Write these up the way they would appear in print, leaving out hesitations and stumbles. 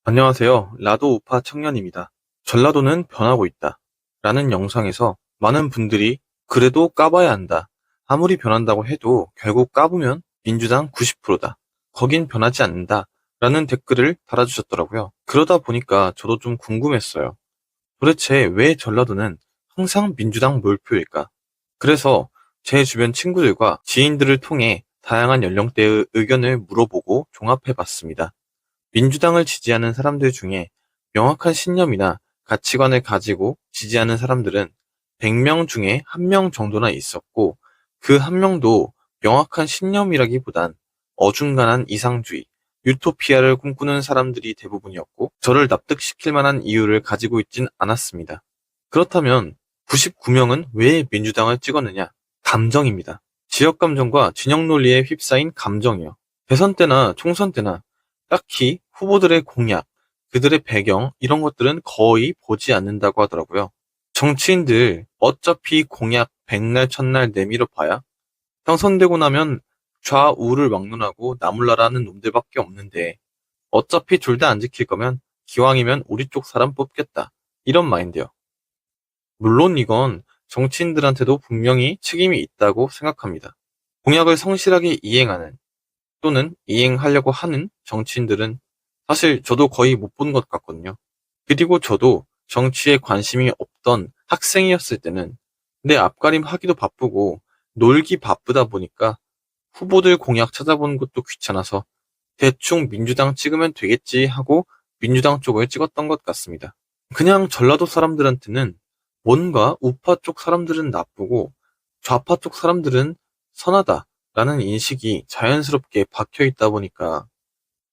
안녕하세요. 라도 우파 청년입니다. 전라도는 변하고 있다. 라는 영상에서 많은 분들이 그래도 까봐야 한다. 아무리 변한다고 해도 결국 까보면 민주당 90%다. 거긴 변하지 않는다. 라는 댓글을 달아주셨더라고요. 그러다 보니까 저도 좀 궁금했어요. 도대체 왜 전라도는 항상 민주당 몰표일까? 그래서 제 주변 친구들과 지인들을 통해 다양한 연령대의 의견을 물어보고 종합해봤습니다. 민주당을 지지하는 사람들 중에 명확한 신념이나 가치관을 가지고 지지하는 사람들은 100명 중에 1명 정도나 있었고, 그 한 명도 명확한 신념이라기보단 어중간한 이상주의, 유토피아를 꿈꾸는 사람들이 대부분이었고, 저를 납득시킬 만한 이유를 가지고 있진 않았습니다. 그렇다면 99명은 왜 민주당을 찍었느냐? 감정입니다. 지역 감정과 진영 논리에 휩싸인 감정이요. 대선 때나 총선 때나 딱히 후보들의 공약, 그들의 배경, 이런 것들은 거의 보지 않는다고 하더라고요. 정치인들 어차피 공약 백날 첫날 내밀어 봐야 당선되고 나면 좌우를 막론하고 나몰라라는 놈들밖에 없는데, 어차피 둘 다 안 지킬 거면 기왕이면 우리 쪽 사람 뽑겠다. 이런 마인드요. 물론 이건 정치인들한테도 분명히 책임이 있다고 생각합니다. 공약을 성실하게 이행하는, 또는 이행하려고 하는 정치인들은 사실 저도 거의 못 본 것 같거든요. 그리고 저도 정치에 관심이 없던 학생이었을 때는 내 앞가림 하기도 바쁘고 놀기 바쁘다 보니까 후보들 공약 찾아보는 것도 귀찮아서 대충 민주당 찍으면 되겠지 하고 민주당 쪽을 찍었던 것 같습니다. 그냥 전라도 사람들한테는 뭔가 우파 쪽 사람들은 나쁘고 좌파 쪽 사람들은 선하다라는 인식이 자연스럽게 박혀 있다 보니까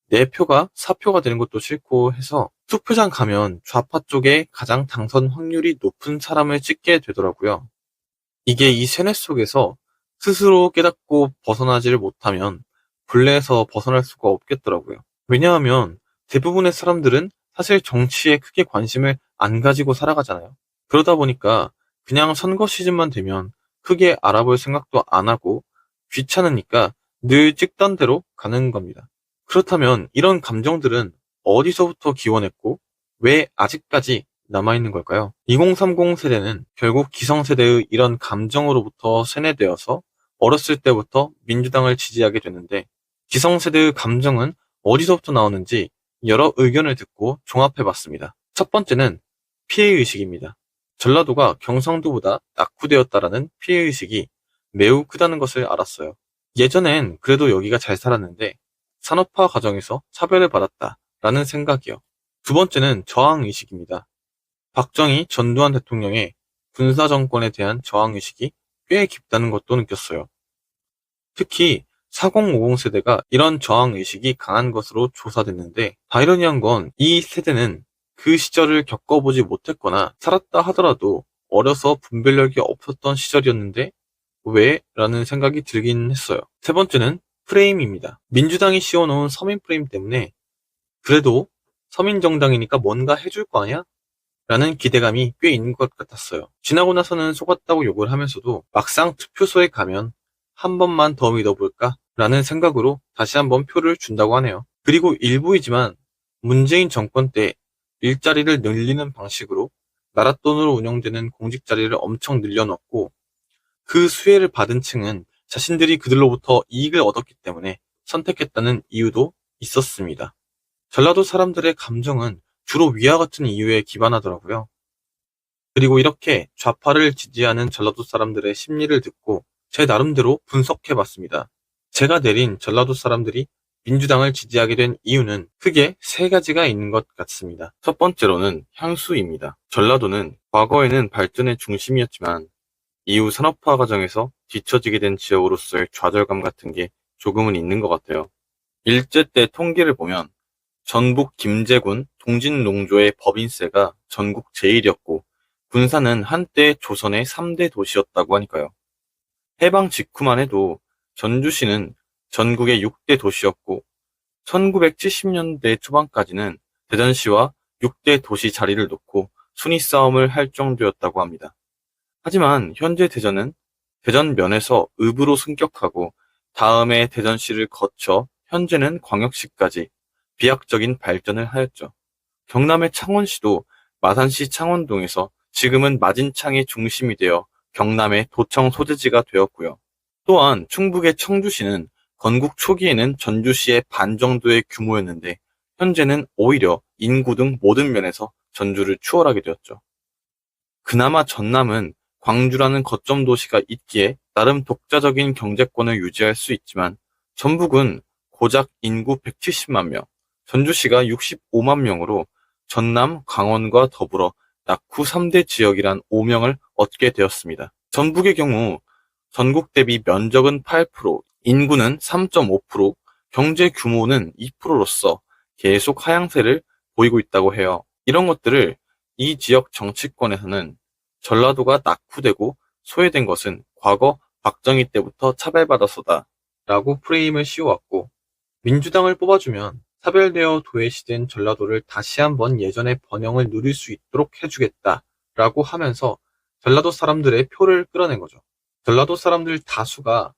내 표가 사표가 되는 것도 싫고 해서 투표장 가면 좌파 쪽에 가장 당선 확률이 높은 사람을 찍게 되더라고요. 이게 이 세뇌 속에서 스스로 깨닫고 벗어나지를 못하면 본래에서 벗어날 수가 없겠더라고요. 왜냐하면 대부분의 사람들은 사실 정치에 크게 관심을 안 가지고 살아가잖아요. 그러다 보니까 그냥 선거 시즌만 되면 크게 알아볼 생각도 안 하고 귀찮으니까 늘 찍던 대로 가는 겁니다. 그렇다면 이런 감정들은 어디서부터 기원했고 왜 아직까지 남아있는 걸까요? 2030 세대는 결국 기성세대의 이런 감정으로부터 세뇌되어서 어렸을 때부터 민주당을 지지하게 되는데, 기성세대의 감정은 어디서부터 나오는지 여러 의견을 듣고 종합해봤습니다. 첫 번째는 피해의식입니다. 전라도가 경상도보다 낙후되었다라는 피해의식이 매우 크다는 것을 알았어요. 예전엔 그래도 여기가 잘 살았는데 산업화 과정에서 차별을 받았다라는 생각이요. 두 번째는 저항의식입니다. 박정희, 전두환 대통령의 군사정권에 대한 저항의식이 꽤 깊다는 것도 느꼈어요. 특히 4050 세대가 이런 저항의식이 강한 것으로 조사됐는데, 아이러니한 건 이 세대는 그 시절을 겪어보지 못했거나 살았다 하더라도 어려서 분별력이 없었던 시절이었는데 왜? 라는 생각이 들긴 했어요. 세 번째는 프레임입니다. 민주당이 씌워놓은 서민 프레임 때문에 그래도 서민정당이니까 뭔가 해줄 거 아니야? 라는 기대감이 꽤 있는 것 같았어요. 지나고 나서는 속았다고 욕을 하면서도 막상 투표소에 가면 한 번만 더 믿어볼까? 라는 생각으로 다시 한번 표를 준다고 하네요. 그리고 일부이지만 문재인 정권 때 일자리를 늘리는 방식으로 나라 돈으로 운영되는 공직 자리를 엄청 늘려놓고, 그 수혜를 받은 층은 자신들이 그들로부터 이익을 얻었기 때문에 선택했다는 이유도 있었습니다. 전라도 사람들의 감정은 주로 위와 같은 이유에 기반하더라고요. 그리고 이렇게 좌파를 지지하는 전라도 사람들의 심리를 듣고 제 나름대로 분석해봤습니다. 제가 내린 전라도 사람들이 민주당을 지지하게 된 이유는 크게 세 가지가 있는 것 같습니다. 첫 번째로는 향수입니다. 전라도는 과거에는 발전의 중심이었지만 이후 산업화 과정에서 뒤처지게 된 지역으로서의 좌절감 같은 게 조금은 있는 것 같아요. 일제 때 통계를 보면 전북 김제군 동진농조의 법인세가 전국 제일이었고, 군산은 한때 조선의 3대 도시였다고 하니까요. 해방 직후만 해도 전주시는 전국의 6대 도시였고, 1970년대 초반까지는 대전시와 6대 도시 자리를 놓고 순위 싸움을 할 정도였다고 합니다. 하지만 현재 대전은 대전면에서 읍으로 승격하고 다음에 대전시를 거쳐 현재는 광역시까지 비약적인 발전을 하였죠. 경남의 창원시도 마산시 창원동에서 지금은 마진창의 중심이 되어 경남의 도청 소재지가 되었고요. 또한 충북의 청주시는 건국 초기에는 전주시의 반 정도의 규모였는데 현재는 오히려 인구 등 모든 면에서 전주를 추월하게 되었죠. 그나마 전남은 광주라는 거점 도시가 있기에 나름 독자적인 경제권을 유지할 수 있지만 전북은 고작 인구 170만 명, 전주시가 65만 명으로 전남, 강원과 더불어 낙후 3대 지역이란 오명을 얻게 되었습니다. 전북의 경우 전국 대비 면적은 8%, 인구는 3.5%, 경제 규모는 2%로서 계속 하향세를 보이고 있다고 해요. 이런 것들을 이 지역 정치권에서는 전라도가 낙후되고 소외된 것은 과거 박정희 때부터 차별받아서다 라고 프레임을 씌워왔고, 민주당을 뽑아주면 차별되어 도외시된 전라도를 다시 한번 예전의 번영을 누릴 수 있도록 해주겠다 라고 하면서 전라도 사람들의 표를 끌어낸 거죠. 전라도 사람들 다수가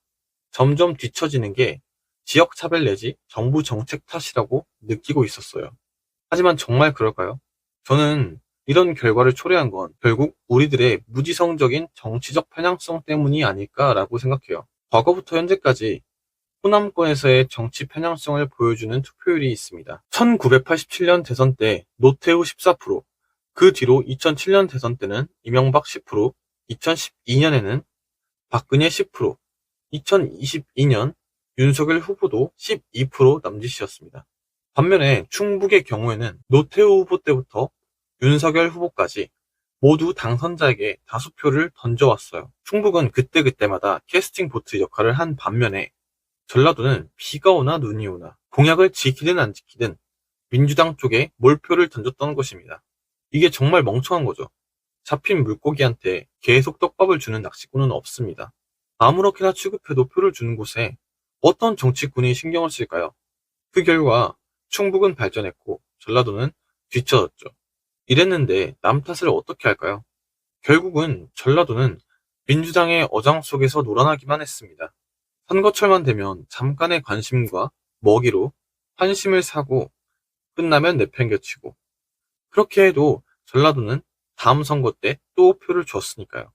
점점 뒤처지는 게 지역 차별 내지 정부 정책 탓이라고 느끼고 있었어요. 하지만 정말 그럴까요? 저는 이런 결과를 초래한 건 결국 우리들의 무지성적인 정치적 편향성 때문이 아닐까라고 생각해요. 과거부터 현재까지 호남권에서의 정치 편향성을 보여주는 투표율이 있습니다. 1987년 대선 때 노태우 14%, 그 뒤로 2007년 대선 때는 이명박 10%, 2012년에는 박근혜 10%, 2022년 윤석열 후보도 12% 남짓이었습니다. 반면에 충북의 경우에는 노태우 후보 때부터 윤석열 후보까지 모두 당선자에게 다수표를 던져왔어요. 충북은 그때그때마다 캐스팅 보트 역할을 한 반면에 전라도는 비가 오나 눈이 오나 공약을 지키든 안 지키든 민주당 쪽에 몰표를 던졌던 것입니다. 이게 정말 멍청한 거죠. 잡힌 물고기한테 계속 떡밥을 주는 낚시꾼은 없습니다. 아무렇게나 취급해도 표를 주는 곳에 어떤 정치꾼이 신경을 쓸까요? 그 결과 충북은 발전했고 전라도는 뒤처졌죠. 이랬는데 남 탓을 어떻게 할까요? 결국은 전라도는 민주당의 어장 속에서 놀아나기만 했습니다. 선거철만 되면 잠깐의 관심과 먹이로 환심을 사고 끝나면 내팽개치고, 그렇게 해도 전라도는 다음 선거 때 또 표를 줬으니까요.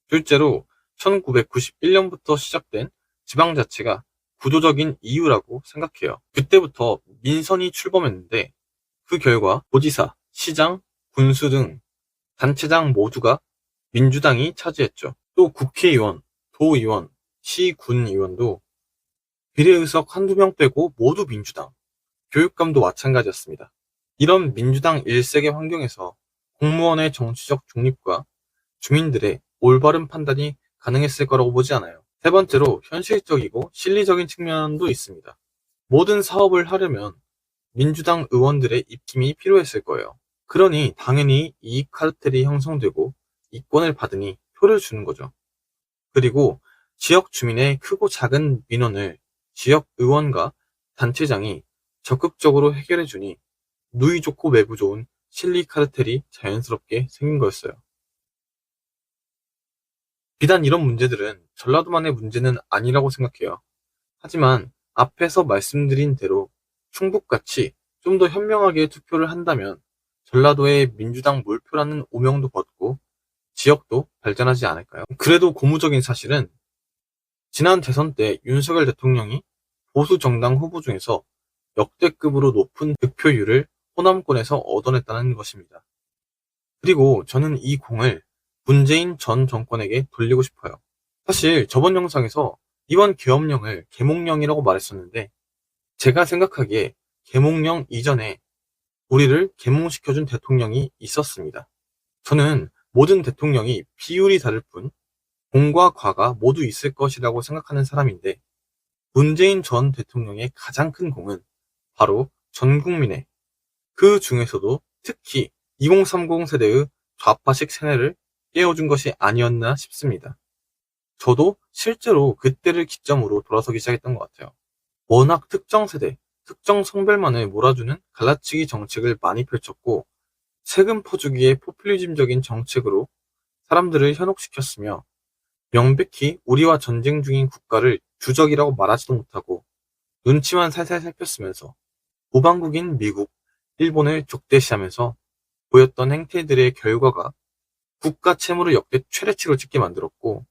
실제로 1991년부터 시작된 지방자치가 구조적인 이유라고 생각해요. 그때부터 민선이 출범했는데 그 결과 도지사, 시장, 군수 등 단체장 모두가 민주당이 차지했죠. 또 국회의원, 도의원, 시, 군 의원도 비례의석 한두 명 빼고 모두 민주당, 교육감도 마찬가지였습니다. 이런 민주당 일색의 환경에서 공무원의 정치적 중립과 주민들의 올바른 판단이 가능했을 거라고 보지 않아요. 세 번째로 현실적이고 실리적인 측면도 있습니다. 모든 사업을 하려면 민주당 의원들의 입김이 필요했을 거예요. 그러니 당연히 이익 카르텔이 형성되고 이권을 받으니 표를 주는 거죠. 그리고 지역 주민의 크고 작은 민원을 지역 의원과 단체장이 적극적으로 해결해주니 누이 좋고 매부 좋은 실리 카르텔이 자연스럽게 생긴 거였어요. 비단 이런 문제들은 전라도만의 문제는 아니라고 생각해요. 하지만 앞에서 말씀드린 대로 충북같이 좀 더 현명하게 투표를 한다면 전라도의 민주당 몰표라는 오명도 벗고 지역도 발전하지 않을까요? 그래도 고무적인 사실은 지난 대선 때 윤석열 대통령이 보수 정당 후보 중에서 역대급으로 높은 득표율을 호남권에서 얻어냈다는 것입니다. 그리고 저는 이 공을 문재인 전 정권에게 돌리고 싶어요. 사실 저번 영상에서 이번 계엄령을 계몽령이라고 말했었는데 제가 생각하기에 계몽령 이전에 우리를 계몽시켜준 대통령이 있었습니다. 저는 모든 대통령이 비율이 다를 뿐 공과 과가 모두 있을 것이라고 생각하는 사람인데 문재인 전 대통령의 가장 큰 공은 바로 전 국민의, 그 중에서도 특히 2030 세대의 좌파식 세뇌를 깨워준 것이 아니었나 싶습니다. 저도 실제로 그때를 기점으로 돌아서기 시작했던 것 같아요. 워낙 특정 세대, 특정 성별만을 몰아주는 갈라치기 정책을 많이 펼쳤고 세금 퍼주기의 포퓰리즘적인 정책으로 사람들을 현혹시켰으며 명백히 우리와 전쟁 중인 국가를 주적이라고 말하지도 못하고 눈치만 살살 살폈으면서 우방국인 미국, 일본을 적대시하면서 보였던 행태들의 결과가 국가 채무를 역대 최대치로 찍게 만들었고,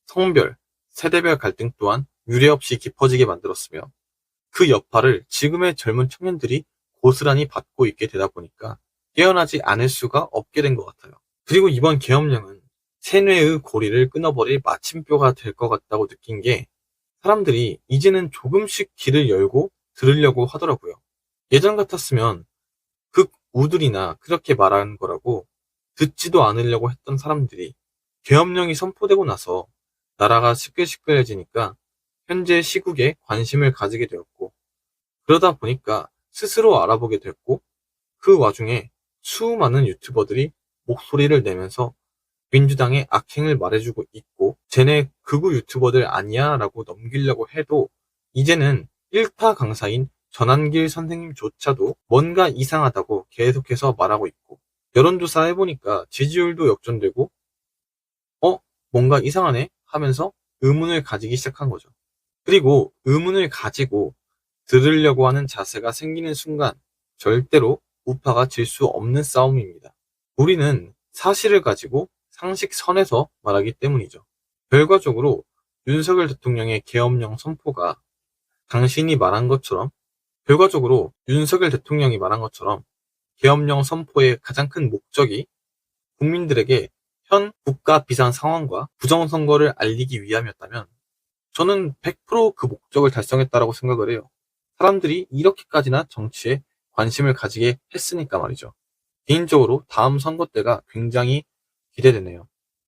성별, 세대별 갈등 또한 유례없이 깊어지게 만들었으며, 그 여파를 지금의 젊은 청년들이 고스란히 받고 있게 되다 보니까 깨어나지 않을 수가 없게 된 것 같아요. 그리고 이번 계엄령은 세뇌의 고리를 끊어버릴 마침표가 될 것 같다고 느낀 게, 사람들이 이제는 조금씩 귀를 열고 들으려고 하더라고요. 예전 같았으면 극우들이나 그렇게 말하는 거라고 듣지도 않으려고 했던 사람들이 계엄령이 선포되고 나서 나라가 시끌시끌해지니까 현재 시국에 관심을 가지게 되었고, 그러다 보니까 스스로 알아보게 됐고, 그 와중에 수많은 유튜버들이 목소리를 내면서 민주당의 악행을 말해주고 있고, 쟤네 극우 유튜버들 아니야 라고 넘기려고 해도 이제는 일타 강사인 전한길 선생님조차도 뭔가 이상하다고 계속해서 말하고 있고, 여론조사 해보니까 지지율도 역전되고, 뭔가 이상하네 하면서 의문을 가지기 시작한 거죠. 그리고 의문을 가지고 들으려고 하는 자세가 생기는 순간 절대로 우파가 질 수 없는 싸움입니다. 우리는 사실을 가지고 상식선에서 말하기 때문이죠. 결과적으로 윤석열 대통령의 계엄령 선포가 당신이 말한 것처럼, 결과적으로 윤석열 대통령이 말한 것처럼 계엄령 선포의 가장 큰 목적이 국민들에게 현 국가 비상 상황과 부정선거를 알리기 위함이었다면, 저는 100%그 목적을 달성했다라고 생각을 해요. 사람들이 이렇게까지나 정치에 관심을 가지게 했으니까 말이죠. 개인적으로 다음 선거 때가 굉장히 기대되네요.